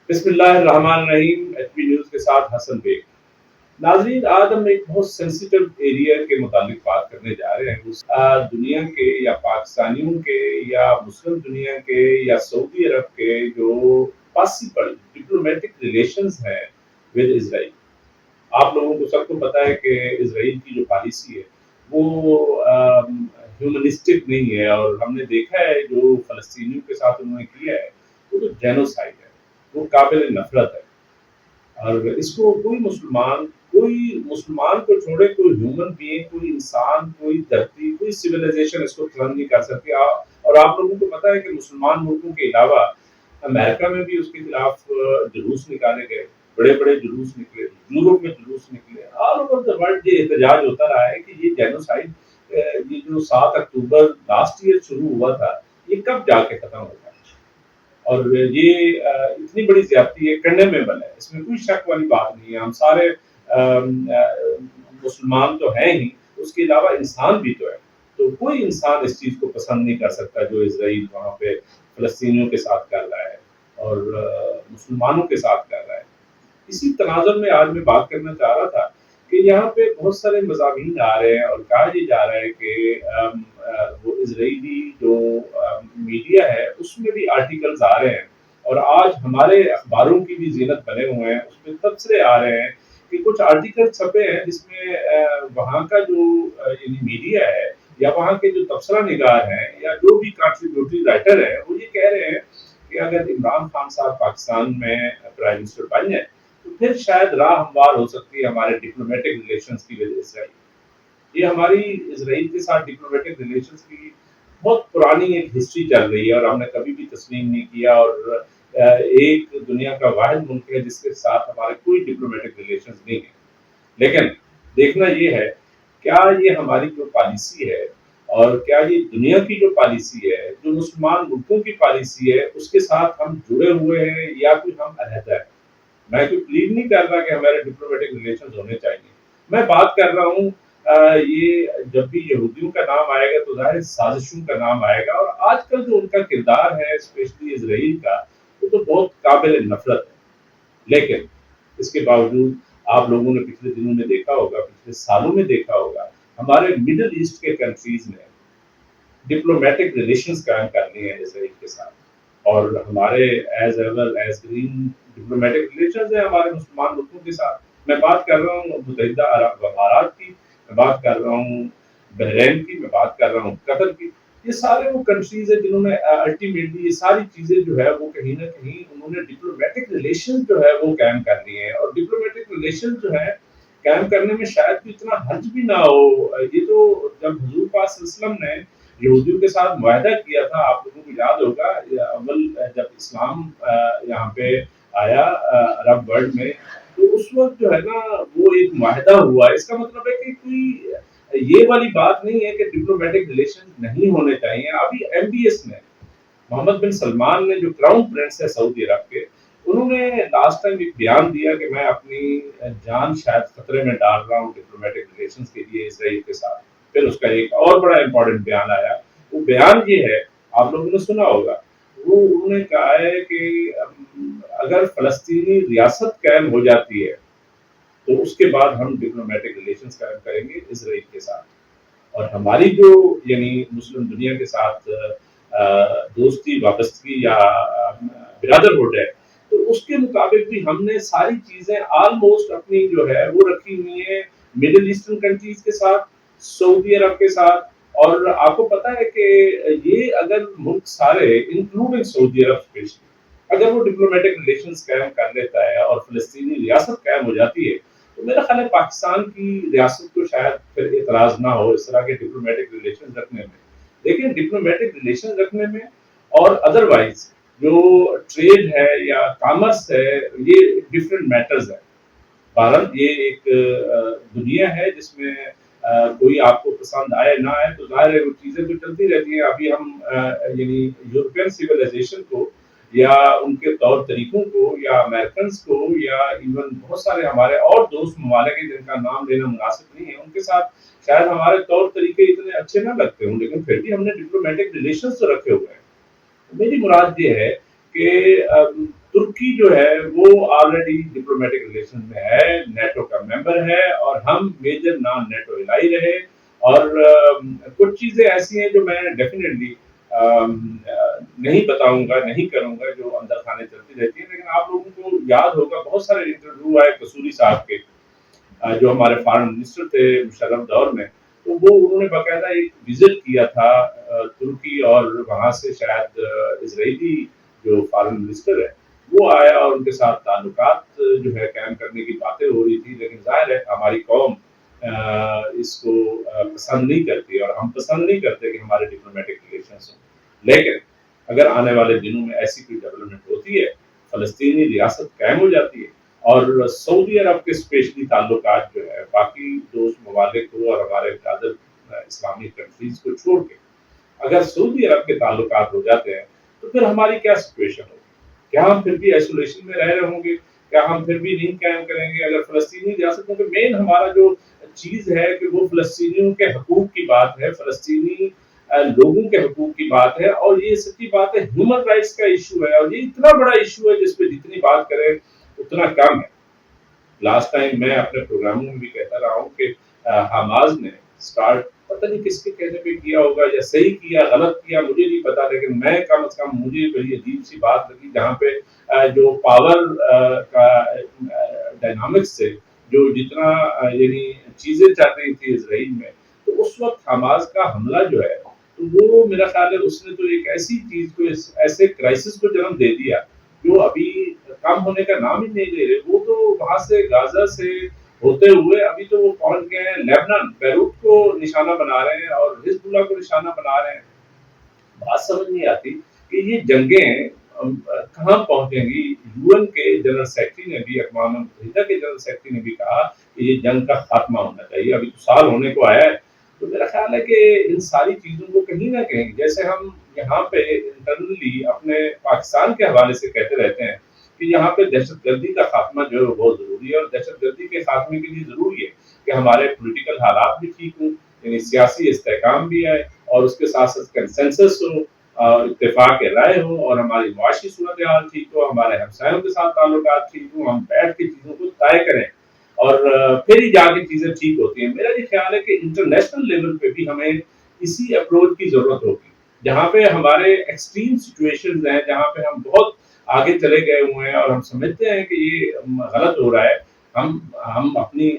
بسم اللہ الرحمن الرحیم، ایچ پی نیوز کے ساتھ حسن بیگ۔ ناظرین، آج ہم ایک بہت سینسیٹیو ایریا کے متعلق بات کرنے جا رہے ہیں۔ دنیا کے یا پاکستانیوں کے یا مسلم دنیا کے یا سعودی عرب کے جو پاسبل ڈپلومیٹک ریلیشنز ہیں ود اسرائیل۔ آپ لوگوں کو سب کو پتا ہے کہ اسرائیل کی جو پالیسی ہے وہ ہیومنسٹک نہیں ہے، اور ہم نے دیکھا ہے جو فلسطینیوں کے ساتھ انہوں نے کیا ہے وہ تو جینوسائڈ ہے، وہ قابل نفرت ہے۔ اور اس کو کوئی مسلمان کو چھوڑے، کوئی ہیومن بینگ، کوئی انسان، کوئی دھرتی، کوئی سویلائزیشن اس کو ترنم نہیں کر سکتی۔ اور آپ لوگوں کو پتا ہے کہ مسلمان ملکوں کے علاوہ امریکہ میں بھی اس کے خلاف جلوس نکالے گئے، بڑے بڑے جلوس نکلے، یورپ میں جلوس نکلے، آل اوور دا ورلڈ یہ احتجاج ہوتا رہا ہے کہ یہ جینوسائڈ، یہ جو 7 اکتوبر لاسٹ ایئر شروع ہوا تھا، یہ کب جا کے ختم ہوگا؟ اور یہ اتنی بڑی زیادتی ہے، کنڈیمیبل ہے، اس میں کوئی شک والی بات نہیں ہے۔ ہم سارے مسلمان تو ہیں ہی، اس کے علاوہ انسان بھی تو ہے، تو کوئی انسان اس چیز کو پسند نہیں کر سکتا جو اسرائیل وہاں پہ فلسطینیوں کے ساتھ کر رہا ہے اور مسلمانوں کے ساتھ کر رہا ہے۔ اسی تناظر میں آج میں بات کرنا چاہ رہا تھا کہ یہاں پہ بہت سارے مضامین آ رہے ہیں اور کہا یہ جا رہا ہے کہ وہ اسرائیلی جو میڈیا ہے اس میں بھی آرٹیکلز آ رہے ہیں، اور آج ہمارے اخباروں کی بھی زینت بنے ہوئے ہیں، اس میں تبصرے آ رہے ہیں کہ کچھ آرٹیکل چھپے ہیں جس میں وہاں کا جو یعنی میڈیا ہے یا وہاں کے جو تبصرہ نگار ہیں یا جو بھی کنٹریبیوٹری رائٹر ہیں، وہ یہ کہہ رہے ہیں کہ اگر عمران خان صاحب پاکستان میں پرائم منسٹر بن جائیں تو پھر شاید راہ ہموار ہو سکتی ہے ہمارے ڈپلومیٹک ریلیشنز کی وجہ سے۔ یہ ہماری اسرائیل کے ساتھ ڈپلومیٹک ریلیشنز کی بہت پرانی ایک ہسٹری چل رہی ہے، اور ہم نے کبھی بھی تسلیم نہیں کیا، اور ایک دنیا کا واحد ملک ہے جس کے ساتھ ہمارے کوئی ڈپلومیٹک ریلیشنز نہیں ہیں۔ لیکن دیکھنا یہ ہے کیا یہ ہماری جو پالیسی ہے اور کیا یہ دنیا کی جو پالیسی ہے، جو مسلمان ملکوں کی پالیسی ہے، اس کے ساتھ ہم جڑے ہوئے ہیں یا کوئی ہم علیحدہ ہے۔ میں کوئی پلیڈ نہیں کر رہا کہ ہمارے ڈپلومیٹک ریلیشنز ہونے چاہیے، میں بات کر رہا ہوں یہ جب بھی یہودیوں کا نام آئے گا تو ظاہر سازشوں کا نام آئے گا، اور آج کل جو ان کا کردار ہے اسپیشلی اسرائیل کا، وہ تو بہت قابل نفرت ہے۔ لیکن اس کے باوجود آپ لوگوں نے پچھلے دنوں میں دیکھا ہوگا، پچھلے سالوں میں دیکھا ہوگا، ہمارے مڈل ایسٹ کے کنٹریز نے ڈپلومیٹک ریلیشنز قائم کرنی ہے اسرائیل کے ساتھ، اور ہمارے as ever as green diplomatic relations ہیں ہمارے مسلمان ملکوں کے ساتھ۔ میں بات کر رہا ہوں متحدہ عرب امارات کی، میں بات کر رہا ہوں بحرین کی، میں بات کر رہا ہوں قطر کی۔ یہ سارے وہ کنٹریز ہیں جنہوں نے الٹیمیٹلی یہ ساری چیزیں جو ہے وہ کہیں نہ کہیں انہوں نے ڈپلومیٹک ریلیشن جو ہے وہ قائم کرنی ہے، اور ڈپلومیٹک ریلیشن جو ہے قائم کرنے میں شاید کوئی اتنا حرج بھی نہ ہو۔ یہ تو جب حضور پاک صلی اللہ علیہ وسلم نے یہودیوں کے ساتھ معاہدہ کیا تھا، آپ لوگوں کو یاد ہوگا، اول جب اسلام یہاں پہ آیا عرب ورلڈ میں، تو اس وقت جو ہے نا وہ ایک معاہدہ ہوا۔ اس کا مطلب ہے کہ کوئی یہ والی بات نہیں ہے کہ ڈپلومیٹک ریلیشن نہیں ہونے چاہیے۔ ابھی ایم بی ایس میں محمد بن سلمان نے، جو کراؤن پرنس ہے سعودی عرب کے، انہوں نے لاسٹ ٹائم ایک بیان دیا کہ میں اپنی جان شاید خطرے میں ڈال رہا ہوں ڈپلومیٹک ریلیشنز کے لیے اسرائیل کے ساتھ۔ پھر اس کا ایک اور بڑا امپورٹنٹ بیان آیا، وہ بیان یہ ہے، آپ لوگوں نے سنا ہوگا، وہ انہوں نے کہا ہے کہ اگر فلسطینی ریاست قائم ہو جاتی ہے تو اس کے بعد ہم ڈپلومیٹک ریلیشنز قائم کریں گے اسرائیل کے ساتھ۔ اور ہماری جو یعنی مسلم دنیا کے ساتھ دوستی وابستگی یا برادرہڈ ہے، تو اس کے مطابق بھی ہم نے ساری چیزیں آلموسٹ اپنی جو ہے وہ رکھی ہوئی ہیں مڈل ایسٹرن کنٹریز کے ساتھ، سعودی عرب کے ساتھ۔ اور آپ کو پتا ہے کہ یہ اگر ملک سارے انکلوڈنگ سعودی عرب اسپیشلی اگر وہ ڈپلومیٹک ریلیشنز قائم کر لیتا ہے اور فلسطینی ریاست قائم ہو جاتی ہے، تو میرا خیال ہے پاکستان کی ریاست کو شاید پھر اعتراض نہ ہو اس طرح کے ڈپلومیٹک ریلیشن رکھنے میں۔ لیکن ڈپلومیٹک ریلیشن رکھنے میں اور ادروائز جو ٹریڈ ہے یا کامرس ہے، یہ ڈفرینٹ میٹرز ہے۔ بھارت یہ ایک دنیا ہے جس میں کوئی آپ کو پسند آئے نہ آئے تو ظاہر ہے وہ چیزیں تو چلتی رہتی ہیں۔ ابھی ہم یعنی یورپین سویلائزیشن کو یا ان کے طور طریقوں کو یا امریکنز کو یا ایون بہت سارے ہمارے اور دوست ممالک ہیں جن کا نام لینا مناسب نہیں ہے، ان کے ساتھ شاید ہمارے طور طریقے اتنے اچھے نہ لگتے ہوں، لیکن پھر بھی ہم نے ڈپلومیٹک ریلیشنز تو رکھے ہوئے ہیں۔ میری مراد یہ ہے کہ ترکی جو ہے وہ آلریڈی ڈپلومیٹک ریلیشن میں ہے، نیٹو کا ممبر ہے، اور ہم میجر نان نیٹو الائی رہے، اور کچھ چیزیں ایسی ہیں جو میں ڈیفینیٹلی نہیں بتاؤں گا، نہیں کروں گا، جو اندر خانے چلتی رہتی ہیں، لیکن آپ لوگوں کو یاد ہوگا بہت سارے انٹرویو آئے قصوری صاحب کے، جو ہمارے فارن منسٹر تھے مشرف دور میں، تو وہ انہوں نے باقاعدہ ایک وزٹ کیا تھا ترکی، اور وہاں سے شاید اسرائیلی جو فارن منسٹر ہے وہ آیا، اور ان کے ساتھ تعلقات جو ہے قائم کرنے کی باتیں ہو رہی تھی، لیکن ظاہر ہے ہماری قوم اس کو پسند نہیں کرتی، اور ہم پسند نہیں کرتے کہ ہمارے ڈپلومیٹک ریلیشنز ہوں، لیکن اگر آنے والے دنوں میں ایسی کوئی ڈیولپمنٹ ہوتی ہے، فلسطینی ریاست قائم ہو جاتی ہے، اور سعودی عرب کے اسپیشلی تعلقات جو ہے باقی دوست ممالک کو اور ہمارے برادر اسلامی کنٹریز کو چھوڑ کے اگر سعودی عرب کے تعلقات ہو جاتے ہیں، تو پھر ہماری کیا سچویشن ہوگی؟ کیا ہم پھر بھی آئسولیشن میں رہ رہے ہوں گے؟ کیا ہم پھر بھی نہیں قائم کریں گے؟ اگر فلسطینی ریاستوں کے مین ہمارا جو چیز ہے کہ وہ فلسطینیوں کے حقوق کی بات ہے، فلسطینی لوگوں کے حقوق کی بات ہے، اور یہ سچی بات ہے ہیومن رائٹس کا ایشو ہے، اور یہ اتنا بڑا ایشو ہے جس پہ جتنی بات کریں اتنا کم ہے۔ لاسٹ ٹائم میں اپنے پروگراموں میں بھی کہتا رہا ہوں کہ حماس نے سٹارٹ پتہ نہیں کس کے کہنے پہ کیا ہوگا، یا صحیح کیا غلط کیا مجھے نہیں پتا، لیکن میں کم از کم مجھے بڑی عجیب سی بات لگی جہاں پہ جو پاور کا ڈائنامکس سے جو جتنا یعنی چیزیں چل رہی تھی اسرائیل میں، تو اس وقت حماس کا حملہ جو ہے تو وہ میرا خیال ہے اس نے تو ایک ایسی چیز کو ایسے کرائسس کو جنم دے دیا جو ابھی کم ہونے کا نام ہی نہیں لے رہے۔ وہ تو وہاں سے غازہ سے ہوتے ہوئے ابھی تو وہ پہنچ گئے ہیں لیبنان، بیروت کو نشانہ بنا رہے ہیں، اور حزب اللہ کو نشانہ بنا رہے ہیں۔ بات سمجھ نہیں آتی کہ یہ جنگیں کہاں پہنچیں گی۔ یو این کے جنرل سیکرٹری نے بھی، اقوام متحدہ کے جنرل سیکرٹری نے بھی کہا کہ یہ جنگ کا خاتمہ ہونا چاہیے، ابھی تو سال ہونے کو آیا ہے۔ تو میرا خیال ہے کہ ان ساری چیزوں کو کہیں نہ کہیں، جیسے ہم یہاں پہ انٹرنلی اپنے پاکستان کے حوالے سے کہتے رہتے ہیں کہ یہاں پہ دہشت گردی کا خاتمہ جو ہے بہت ضروری ہے، اور دہشت گردی کے خاتمے کے لیے ضروری ہے کہ ہمارے پولیٹیکل حالات بھی ٹھیک ہوں، یعنی سیاسی استحکام بھی ہے، اور اس کے ساتھ ساتھ کنسنسس ہو، اور اتفاق رائے ہو، اور ہماری معاشی صورتحال ٹھیک ہو، ہمارے ہمسایوں کے ساتھ تعلقات ٹھیک ہوں، ہم بیٹھ کے چیزوں کو طے کریں، اور پھر ہی جا کے چیزیں ٹھیک ہوتی ہیں۔ میرا یہ خیال ہے کہ انٹرنیشنل لیول پہ بھی ہمیں اسی اپروچ کی ضرورت ہوگی، جہاں پہ ہمارے ایکسٹریم سچویشنز ہیں، جہاں پہ ہم بہت آگے چلے گئے ہوئے ہیں اور ہم سمجھتے ہیں کہ یہ غلط ہو رہا ہے،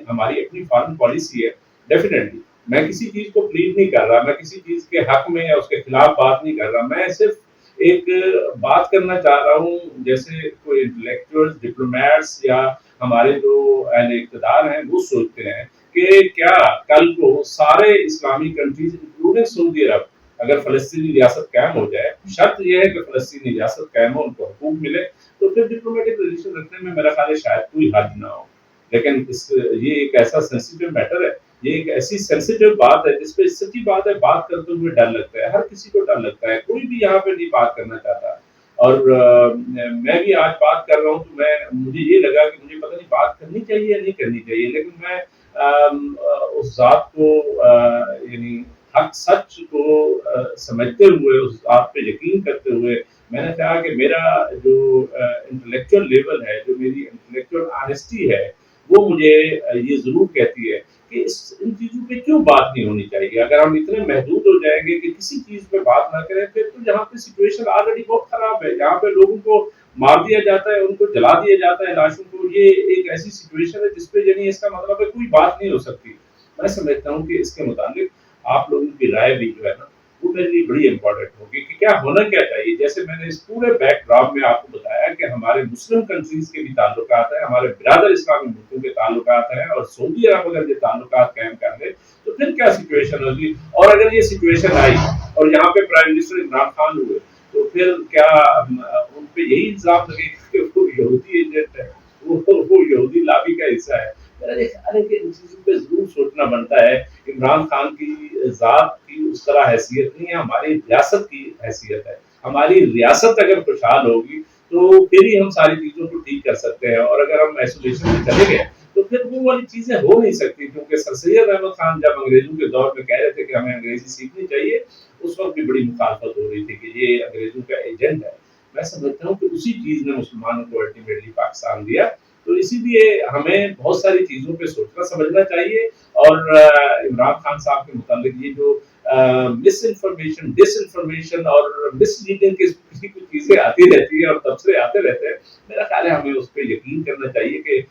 ہماری اپنی فارن پالیسی ہے۔ ڈیفینیٹلی میں کسی چیز کو پلیڈ نہیں کر رہا، میں کسی چیز کے حق میں یا اس کے خلاف بات نہیں کر رہا، میں صرف ایک بات کرنا چاہ رہا ہوں، جیسے کوئی انٹلیکچوئل ڈپلومیٹس یا ہمارے جو اہل اقتدار ہیں وہ سوچتے ہیں کہ کیا کل کو سارے اسلامی کنٹریز انکلوڈنگ سعودی عرب اگر فلسطینی ریاست قائم ہو جائے، شرط یہ ہے کہ فلسطینی ریاست قائم ہو، ان کو حقوق ملے، تو پھر ڈپلومیٹک ریلیشن رکھنے میں میرا خیال ہے شاید کوئی حرج نہ ہو۔ لیکن یہ ایک ایسا سینسیٹیو میٹر ہے، یہ ایک ایسی سینسیٹیو بات ہے جس پہ سچی بات ہے بات کرتے ہوئے ڈر لگتا ہے، ہر کسی کو ڈر لگتا ہے، کوئی بھی یہاں پہ نہیں بات کرنا چاہتا۔ اور میں بھی آج بات کر رہا ہوں تو مجھے یہ لگا کہ مجھے پتہ نہیں بات کرنی چاہیے یا نہیں کرنی چاہیے، لیکن میں اس ذات کو یعنی حق سچ کو سمجھتے ہوئے، اس ذات پہ یقین کرتے ہوئے، میں نے کہا کہ میرا جو انٹلیکچوئل لیول ہے، جو میری انٹلیکچوئل آنیسٹی ہے، وہ مجھے یہ ضرور کہتی ہے کہ ان چیزوں پہ کیوں بات نہیں ہونی چاہیے۔ اگر ہم اتنے محدود ہو جائیں گے کہ کسی چیز پہ بات نہ کریں، پھر تو جہاں پہ سچویشن آلریڈی بہت خراب ہے، جہاں پہ لوگوں کو مار دیا جاتا ہے، ان کو جلا دیا جاتا ہے لاشوں کو، یہ ایک ایسی سچویشن ہے جس پہ یعنی اس کا مطلب ہے کوئی بات نہیں ہو سکتی۔ میں سمجھتا ہوں کہ اس کے متعلق آپ لوگوں کی رائے بھی جو ہے نا وہ میرے لیے بڑی امپورٹنٹ ہوگی کہ کیا ہونا کیا چاہیے۔ جیسے میں نے اس پورے بیک ڈراپ میں آپ کو بتایا کہ ہمارے مسلم کنٹریز کے بھی تعلقات ہیں، ہمارے برادر اسلامی ملکوں کے تعلقات ہیں، اور سعودی عرب اگر یہ تعلقات قائم کر لے تو پھر کیا سچویشن ہوگی۔ اور اگر یہ سچویشن آئی اور یہاں پہ پرائم منسٹر عمران خان ہوئے تو پھر کیا ان پہ یہی الزام لگے کہ وہ یہودی ایجنٹ ہے، وہ یہودی لابی کا حصہ ہے۔ میرا یہ خیال ہے کہ ان چیزوں پہ ضرور سوچنا بنتا ہے۔ عمران خان کی ذات کی اس طرح حیثیت نہیں ہے، ہماری ریاست کی حیثیت ہے۔ ہماری ریاست اگر خوشحال ہوگی تو پھر ہی ہم ساری چیزوں کو ٹھیک کر سکتے ہیں، اور اگر ہم آئسولیشن میں چلے گئے تو پھر وہ والی چیزیں ہو نہیں سکتی۔ کیونکہ سر سید احمد خان جب انگریزوں کے دور میں کہہ رہے تھے کہ ہمیں انگریزی سیکھنی چاہیے، اس وقت بھی بڑی مخالفت ہو رہی تھی کہ یہ انگریزوں کا ایجنٹ ہے۔ میں سمجھتا ہوں کہ اسی چیز نے مسلمانوں کو الٹیمیٹلی پاکستان دیا. تو اسی لیے ہمیں بہت ساری چیزوں پہ سوچنا سمجھنا چاہیے. اور عمران خان صاحب کے متعلق یہ جو مس انفارمیشن ڈس انفارمیشن اور مس لیڈنگ کی کچھ چیزیں آتی رہتی ہیں اور تبصرے آتے رہتے ہیں, میرا خیال ہے ہمیں اس پہ یقین کرنا چاہیے کہ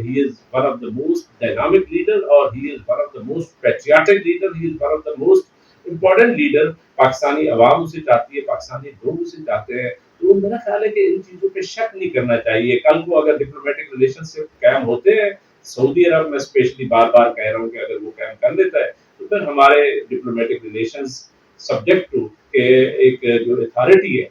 he is one of the most dynamic leader اور he is one of the most patriotic leader, he is one of the most important leader. Pakistani عوام اسے چاہتی ہے, پاکستانی لوگ اسے چاہتے ہیں. تو میرا خیال ہے کہ ان چیزوں پہ شک نہیں کرنا چاہیے. کل کو اگر ڈپلومیٹک ریلیشن شپ قائم ہوتے ہیں, سعودی عرب میں اسپیشلی بار بار کہہ رہا ہوں کہ اگر وہ قائم کر لیتا ہے تو پھر ہمارے ڈپلومیٹک ریلیشنز سبجیکٹ ٹو کہ ایک جو اتھارٹی ہے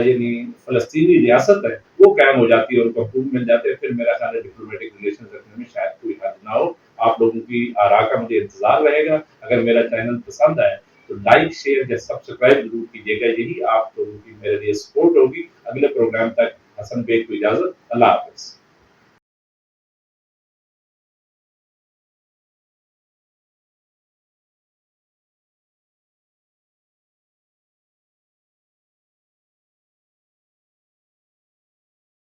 یعنی فلسطینی ریاست ہے وہ قائم ہو جاتی ہے, ان کو حقوق مل جاتے ہیں. پھر میرا خیال ہے ڈپلومیٹک ریلیشن رکھنے میں شاید کوئی حد نہ ہو. آپ لوگوں کی آراء کا مجھے انتظار رہے گا. اگر میرا چینل پسند آئے تو لائک شیئر یا سبسکرائب ضرور کیجیے گا. یہی آپ لوگوں کی میرے لیے سپورٹ ہوگی. اگلے پروگرام تک حسن بیگ کو اجازت. اللہ حافظ.